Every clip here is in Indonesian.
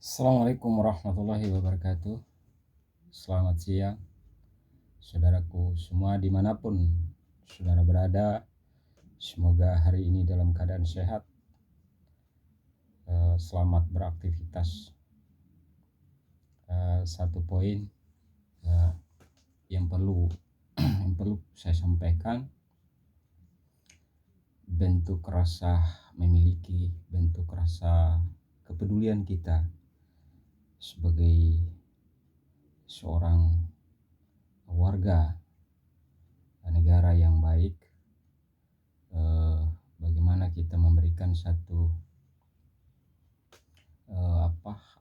Assalamualaikum warahmatullahi wabarakatuh. Selamat siang, saudaraku semua dimanapun saudara berada. Semoga hari ini dalam keadaan sehat. Selamat beraktivitas. Satu poin yang perlu saya sampaikan, bentuk rasa memiliki, bentuk rasa kepedulian kita sebagai seorang warga negara yang baik, bagaimana kita memberikan satu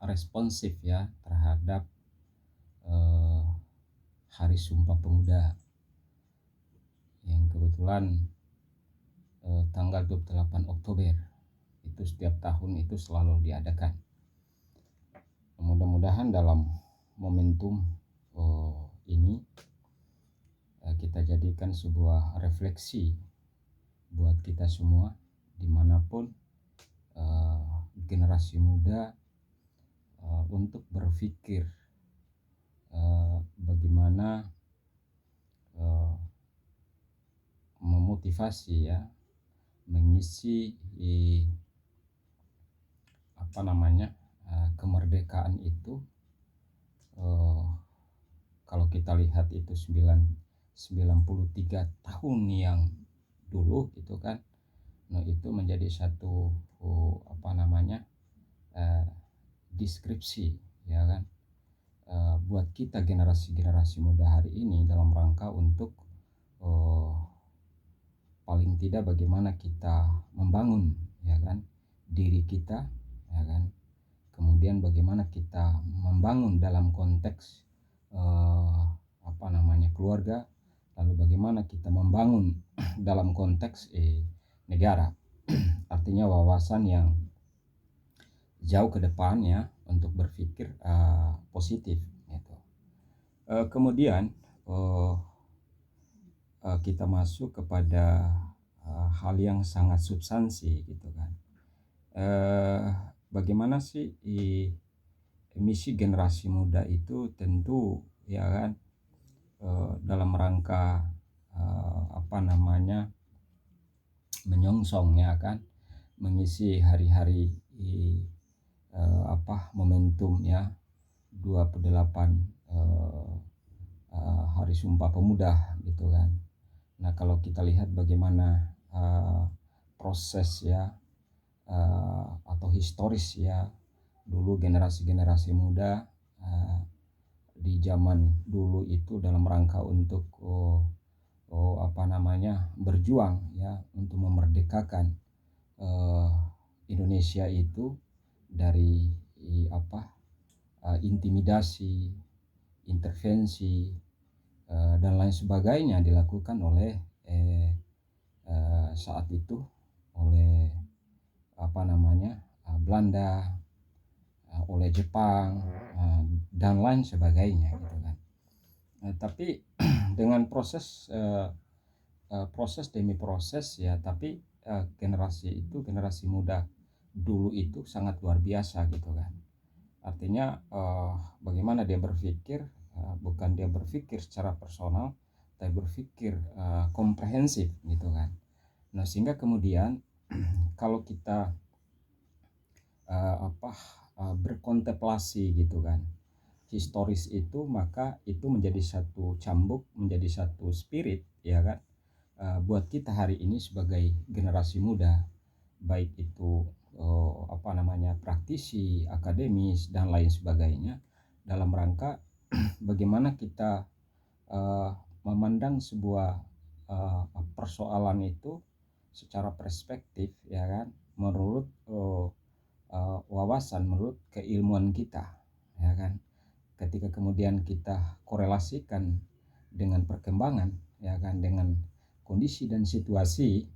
responsif ya terhadap Hari Sumpah Pemuda yang kebetulan tanggal 28 Oktober itu setiap tahun itu selalu diadakan. Mudah-mudahan dalam momentum ini kita jadikan sebuah refleksi buat kita semua dimanapun generasi muda untuk berpikir bagaimana memotivasi ya, mengisi kemerdekaan itu. Kalau kita lihat itu 93 tahun yang dulu gitu kan, nah itu menjadi satu deskripsi ya kan, buat kita generasi muda hari ini dalam rangka untuk paling tidak bagaimana kita membangun ya kan diri kita ya kan, kemudian bagaimana kita membangun dalam konteks keluarga, lalu bagaimana kita membangun dalam konteks negara. Artinya wawasan yang jauh ke depan ya untuk berpikir positif gitu. Kemudian kita masuk kepada hal yang sangat substansi gitu kan. Bagaimana sih misi generasi muda itu? Tentu ya kan dalam rangka menyongsong ya kan, mengisi hari-hari momentum ya 28 Hari Sumpah Pemuda gitu kan. Nah kalau kita lihat bagaimana proses ya atau historis ya dulu generasi muda di zaman dulu itu dalam rangka untuk berjuang ya untuk memerdekakan Indonesia itu dari intimidasi, intervensi dan lain sebagainya dilakukan oleh saat itu oleh Belanda, oleh Jepang dan lain sebagainya gitu kan. Tapi dengan proses demi proses ya, tapi generasi muda dulu itu sangat luar biasa gitu kan. Artinya bagaimana dia berpikir, bukan dia berpikir secara personal, tapi berpikir komprehensif gitu kan. Nah sehingga kemudian kalau kita berkontemplasi gitu kan historis itu, maka itu menjadi satu cambuk, menjadi satu spirit ya kan, buat kita hari ini sebagai generasi muda, baik itu praktisi, akademis dan lain sebagainya, dalam rangka bagaimana kita memandang sebuah persoalan itu secara perspektif ya kan, menurut wawasan, menurut keilmuan kita ya kan. Ketika kemudian kita korelasikan dengan perkembangan ya kan, dengan kondisi dan situasi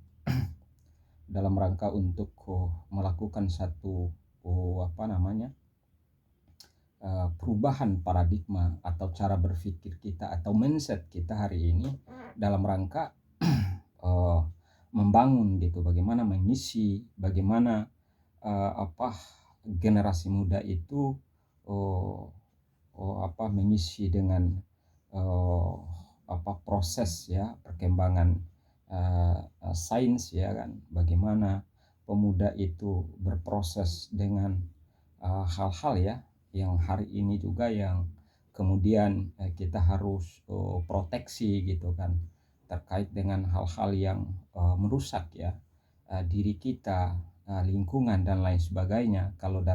dalam rangka untuk melakukan satu perubahan paradigma atau cara berpikir kita atau mindset kita hari ini dalam rangka membangun gitu, bagaimana mengisi, bagaimana generasi muda itu oh, mengisi dengan eh, proses ya perkembangan sains ya kan, bagaimana pemuda itu berproses dengan hal-hal ya yang hari ini juga yang kemudian kita harus proteksi gitu kan, terkait dengan hal-hal yang merusak ya diri kita, lingkungan dan lain sebagainya. Kalau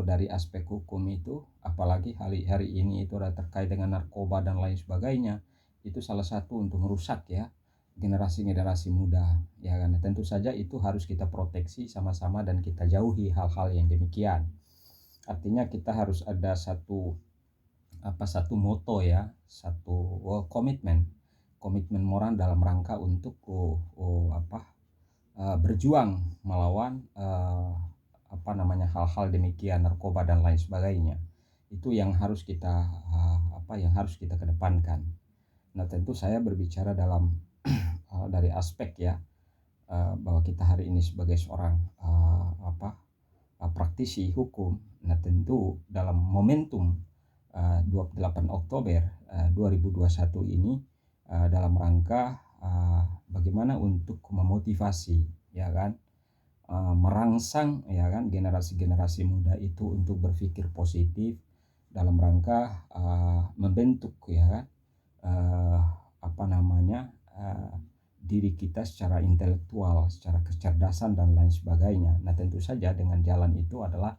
dari aspek hukum itu, apalagi hari ini itu ada terkait dengan narkoba dan lain sebagainya, itu salah satu untuk merusak ya generasi-generasi muda ya kan. Tentu saja itu harus kita proteksi sama-sama dan kita jauhi hal-hal yang demikian. Artinya kita harus ada satu moto ya, satu komitmen moral dalam rangka untuk berjuang melawan hal-hal demikian, narkoba dan lain sebagainya. Itu yang harus kita kedepankan. Nah, tentu saya berbicara dalam dari aspek ya bahwa kita hari ini sebagai seorang praktisi hukum. Nah, tentu dalam momentum 28 Oktober 2021 ini dalam rangka bagaimana untuk memotivasi ya kan, merangsang ya kan generasi-generasi muda itu untuk berpikir positif dalam rangka membentuk ya kan diri kita secara intelektual, secara kecerdasan dan lain sebagainya. Nah, tentu saja dengan jalan itu adalah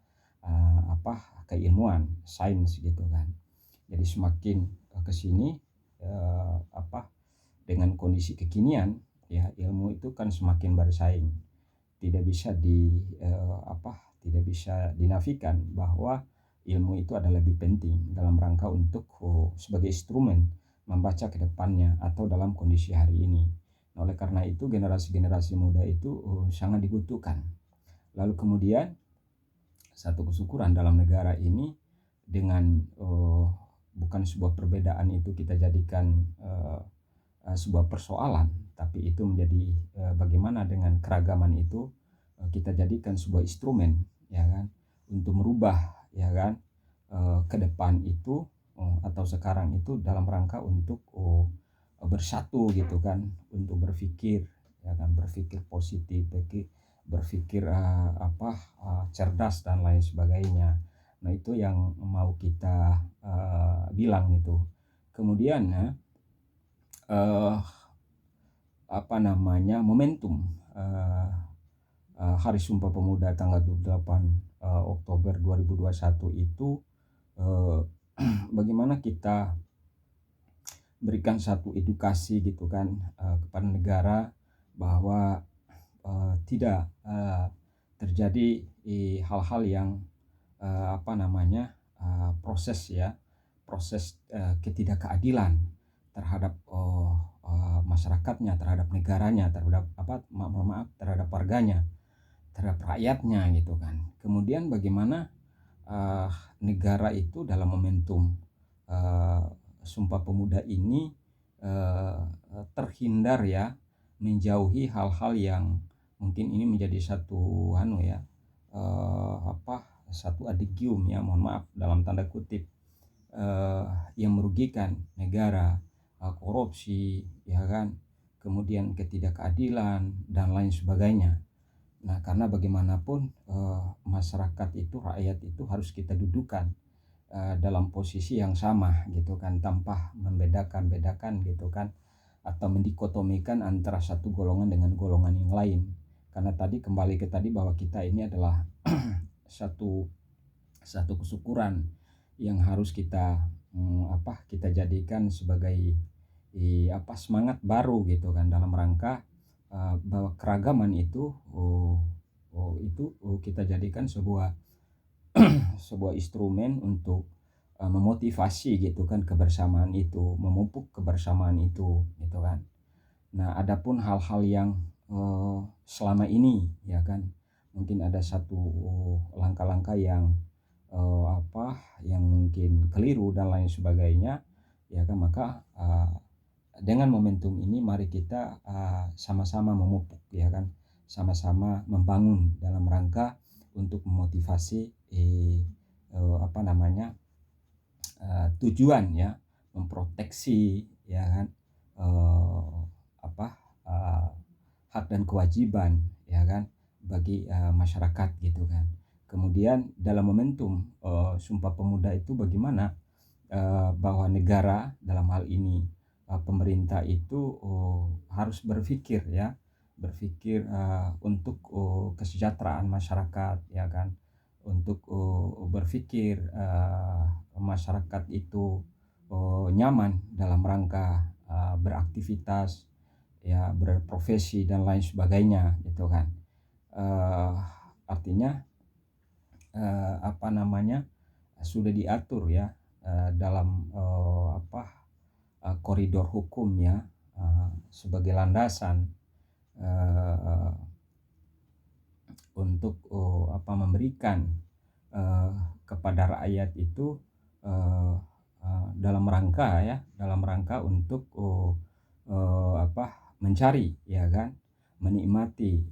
keilmuan, sains gitu kan. Jadi semakin ke sini dengan kondisi kekinian ya, ilmu itu kan semakin bersaing. Tidak bisa dinafikan bahwa ilmu itu adalah lebih penting dalam rangka untuk sebagai instrumen membaca ke depannya atau dalam kondisi hari ini. Nah, oleh karena itu generasi-generasi muda itu sangat dibutuhkan. Lalu kemudian satu kesyukuran dalam negara ini dengan bukan sebuah perbedaan itu kita jadikan sebuah persoalan, tapi itu menjadi bagaimana dengan keragaman itu kita jadikan sebuah instrumen ya kan untuk merubah ya kan ke depan itu atau sekarang itu dalam rangka untuk bersatu gitu kan, untuk berpikir ya kan, berpikir positif, berpikir cerdas dan lain sebagainya. Nah, itu yang mau kita bilang itu. Kemudian momentum Hari Sumpah Pemuda tanggal 28 Oktober 2021 itu bagaimana kita berikan satu edukasi gitu kan kepada negara bahwa tidak terjadi hal-hal yang proses ketidakkeadilan terhadap masyarakatnya, terhadap negaranya, terhadap terhadap warganya, terhadap rakyatnya gitu kan. Kemudian bagaimana negara itu dalam momentum Sumpah Pemuda ini terhindar ya, menjauhi hal-hal yang mungkin ini menjadi satu satu adigium ya, mohon maaf dalam tanda kutip, yang merugikan negara, korupsi ya kan, kemudian ketidakadilan dan lain sebagainya. Nah, karena bagaimanapun masyarakat itu, rakyat itu harus kita dudukan dalam posisi yang sama gitu kan, tanpa membedakan gitu kan, atau mendikotomikan antara satu golongan dengan golongan yang lain. Karena kembali ke tadi bahwa kita ini adalah satu kesyukuran yang harus kita kita jadikan sebagai semangat baru gitu kan, dalam rangka bahwa keragaman itu kita jadikan sebuah instrumen untuk memotivasi gitu kan kebersamaan itu, memupuk kebersamaan itu gitu kan. Nah, adapun hal-hal yang selama ini ya kan mungkin ada satu langkah-langkah yang yang mungkin keliru dan lain sebagainya ya kan, maka dengan momentum ini mari kita sama-sama memupuk ya kan, sama-sama membangun dalam rangka untuk memotivasi apa namanya, tujuan ya, memproteksi ya kan, eee, apa, eee, hak dan kewajiban ya kan, bagi, masyarakat gitu kan. Kemudian dalam momentum, Sumpah Pemuda itu bagaimana, bahwa negara dalam hal ini, pemerintah itu, harus berpikir ya, berpikir, untuk, kesejahteraan masyarakat ya kan, untuk, berpikir, masyarakat itu, nyaman dalam rangka, beraktivitas, ya berprofesi dan lain sebagainya gitu kan. Eee, Artinya, apa namanya, sudah diatur ya, dalam, koridor hukum ya, sebagai landasan, eee, untuk, memberikan, eee, kepada rakyat itu, eee dalam rangka ya, dalam rangka untuk, mencari ya kan, menikmati,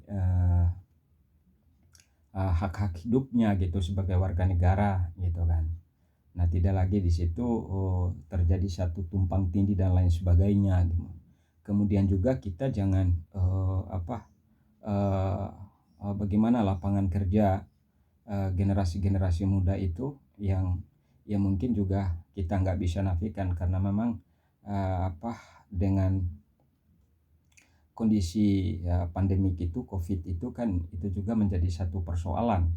hak-hak hidupnya gitu sebagai warga negara gitu kan. Nah, tidak lagi di situ, terjadi satu tumpang tindih dan lain sebagainya gitu. Kemudian juga kita jangan, eee bagaimana lapangan kerja, generasi-generasi muda itu yang mungkin juga kita nggak bisa nafikan karena memang, dengan kondisi, ya pandemik itu, Covid itu kan itu juga menjadi satu persoalan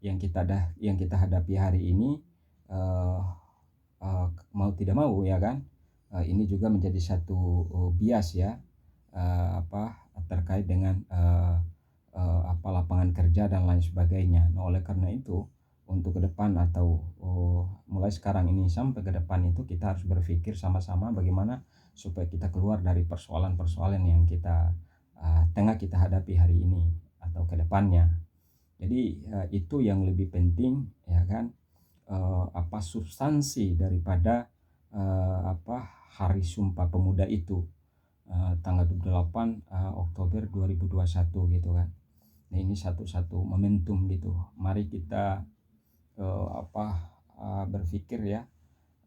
yang kita hadapi hari ini, eee mau tidak mau ya kan, ini juga menjadi satu, bias ya, terkait dengan, lapangan kerja dan lain sebagainya. Nah, oleh karena itu, untuk ke depan atau, mulai sekarang ini sampai ke depan itu kita harus berpikir sama-sama bagaimana supaya kita keluar dari persoalan-persoalan yang tengah kita hadapi hari ini atau ke depannya. Jadi, itu yang lebih penting ya kan, substansi daripada, Hari Sumpah Pemuda itu, tanggal 28, Oktober 2021 gitu kan. Nah, ini satu-satu momentum gitu. Mari kita, berpikir ya,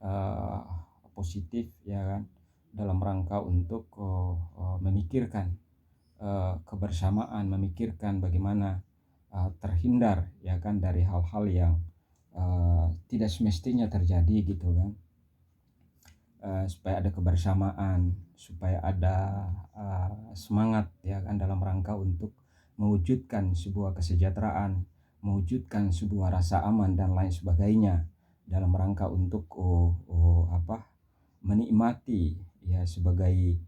eee, positif ya kan, dalam rangka untuk, memikirkan, kebersamaan, memikirkan bagaimana, terhindar ya kan dari hal-hal yang, tidak semestinya terjadi gitu kan. Supaya ada kebersamaan, supaya ada, semangat ya kan dalam rangka untuk mewujudkan sebuah kesejahteraan, mewujudkan sebuah rasa aman dan lain sebagainya, dalam rangka untuk, menikmati ya sebagai,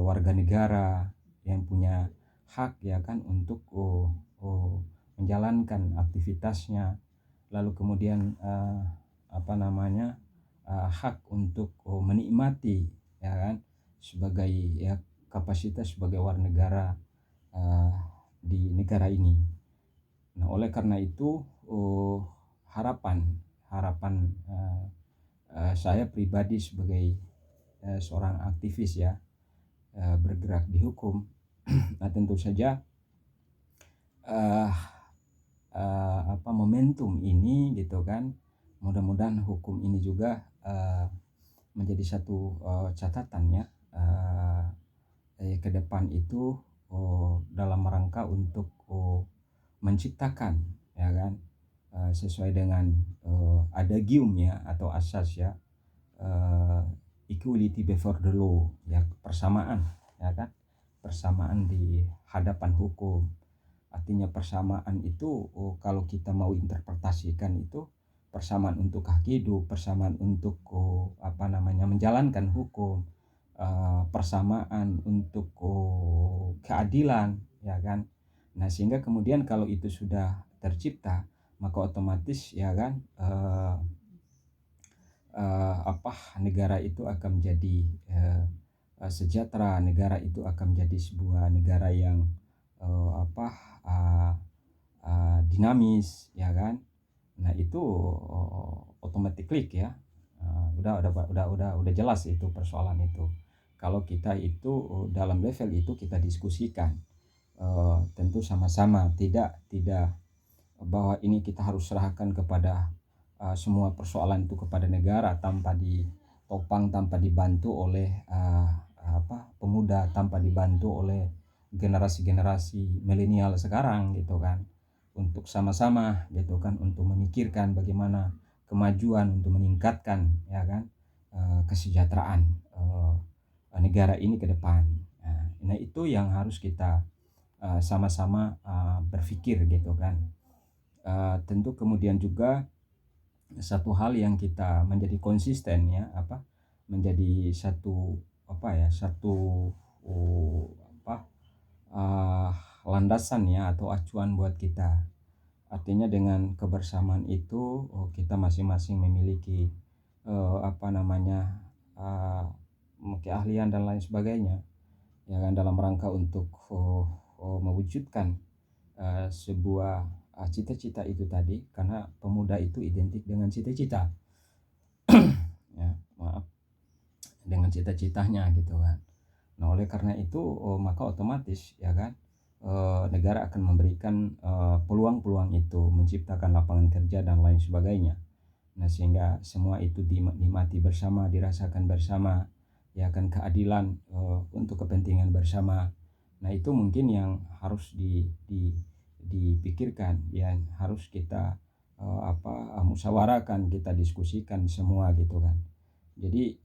warga negara yang punya hak ya kan untuk, menjalankan aktivitasnya, lalu kemudian, hak untuk, menikmati ya kan, sebagai ya kapasitas sebagai warga negara, eee, di negara ini. Nah, oleh karena itu, harapan harapan, saya pribadi sebagai, seorang aktivis ya, bergerak di hukum. Nah, tentu saja, eee momentum ini gitu kan, mudah-mudahan hukum ini juga, menjadi satu, catatan ya, ke depan itu, dalam rangka untuk, menciptakan ya kan, sesuai dengan, adagium ya atau asas ya, eee, equality before the law ya, persamaan ya kan, persamaan di hadapan hukum. Artinya persamaan itu, kalau kita mau interpretasikan itu persamaan untuk hak hidup, persamaan untuk, menjalankan hukum, persamaan untuk, keadilan, ya kan. Nah, sehingga kemudian kalau itu sudah tercipta, maka otomatis ya kan, negara itu akan menjadi, sejahtera, negara itu akan menjadi sebuah negara yang, dinamis ya kan. Nah, itu automatically ya, udah jelas itu persoalan itu. Kalau kita itu, dalam level itu kita diskusikan, tentu sama-sama tidak tidak, bahwa ini kita harus serahkan kepada semua persoalan itu kepada negara tanpa ditopang, tanpa dibantu oleh pemuda, tanpa dibantu oleh generasi-generasi milenial sekarang gitu kan, untuk sama-sama gitu kan, untuk memikirkan bagaimana kemajuan, untuk meningkatkan ya kan kesejahteraan negara ini ke depan. Nah itu yang harus kita sama-sama berpikir gitu kan. Tentu kemudian juga satu hal yang kita menjadi konsisten ya, menjadi satu satu apa uh, landasan ya atau acuan buat kita. Artinya dengan kebersamaan itu kita masing-masing memiliki uh, keahlian dan lain sebagainya ya kan, dalam rangka untuk mewujudkan sebuah cita-cita itu tadi, karena pemuda itu identik dengan cita-cita ya, dengan cita-citanya gitu kan. Nah oleh karena itu maka otomatis ya kan negara akan memberikan peluang-peluang itu, menciptakan lapangan kerja dan lain sebagainya. Nah sehingga semua itu dinikmati bersama, dirasakan bersama ya kan, keadilan untuk kepentingan bersama. Nah itu mungkin yang harus dipikirkan, yang harus kita musyawarahkan, kita diskusikan semua gitu kan. Jadi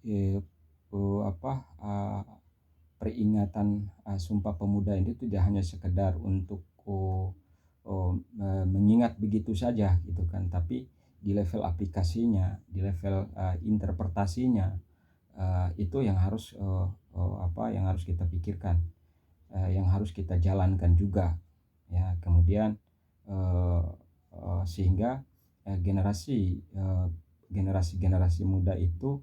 peringatan Sumpah Pemuda itu tidak hanya sekedar untuk mengingat begitu saja gitu kan, tapi di level aplikasinya, di level interpretasinya itu yang harus yang harus kita pikirkan, yang harus kita jalankan juga ya. Kemudian sehingga generasi muda itu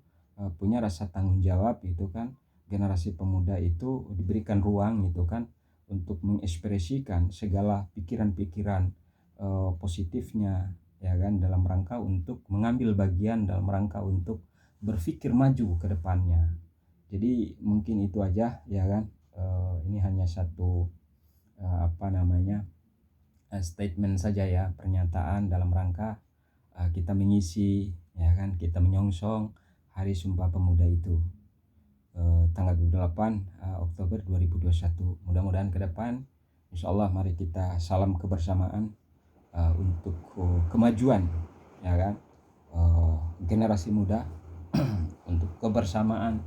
punya rasa tanggung jawab gitu kan. Generasi pemuda itu diberikan ruang gitu kan untuk mengekspresikan segala pikiran-pikiran positifnya ya kan, dalam rangka untuk mengambil bagian, dalam rangka untuk berpikir maju ke depannya. Jadi mungkin itu aja ya kan. Ini hanya satu statement saja ya, pernyataan dalam rangka kita mengisi ya kan, kita menyongsong Hari Sumpah Pemuda itu tanggal 28 Oktober 2021. Mudah-mudahan ke depan insyaallah mari kita salam kebersamaan untuk kemajuan ya kan generasi muda untuk kebersamaan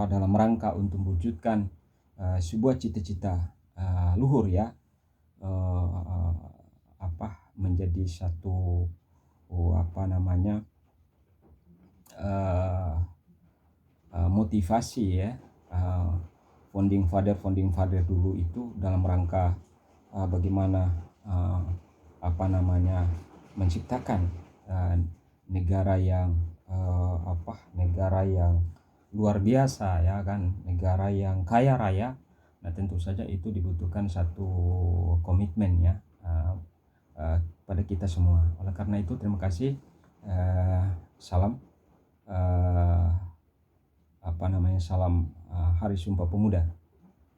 dalam rangka untuk mewujudkan sebuah cita-cita luhur ya, menjadi satu motivasi ya, founding father dulu itu dalam rangka bagaimana menciptakan negara yang negara yang luar biasa ya kan, negara yang kaya raya. Nah tentu saja itu dibutuhkan satu komitmen ya pada kita semua. Oleh karena itu terima kasih, salam salam Hari Sumpah Pemuda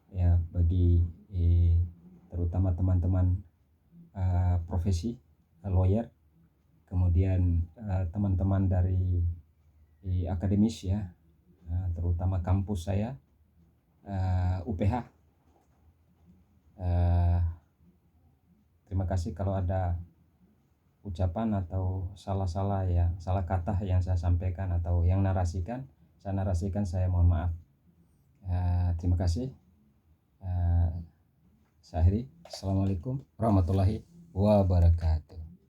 ya bagi terutama teman-teman profesi lawyer, kemudian teman-teman dari akademis ya, terutama kampus saya UPH. Terima kasih kalau ada ucapan atau salah kata yang saya sampaikan atau yang saya mohon maaf. Terima kasih. Saya akhiri. Assalamualaikum warahmatullahi wabarakatuh.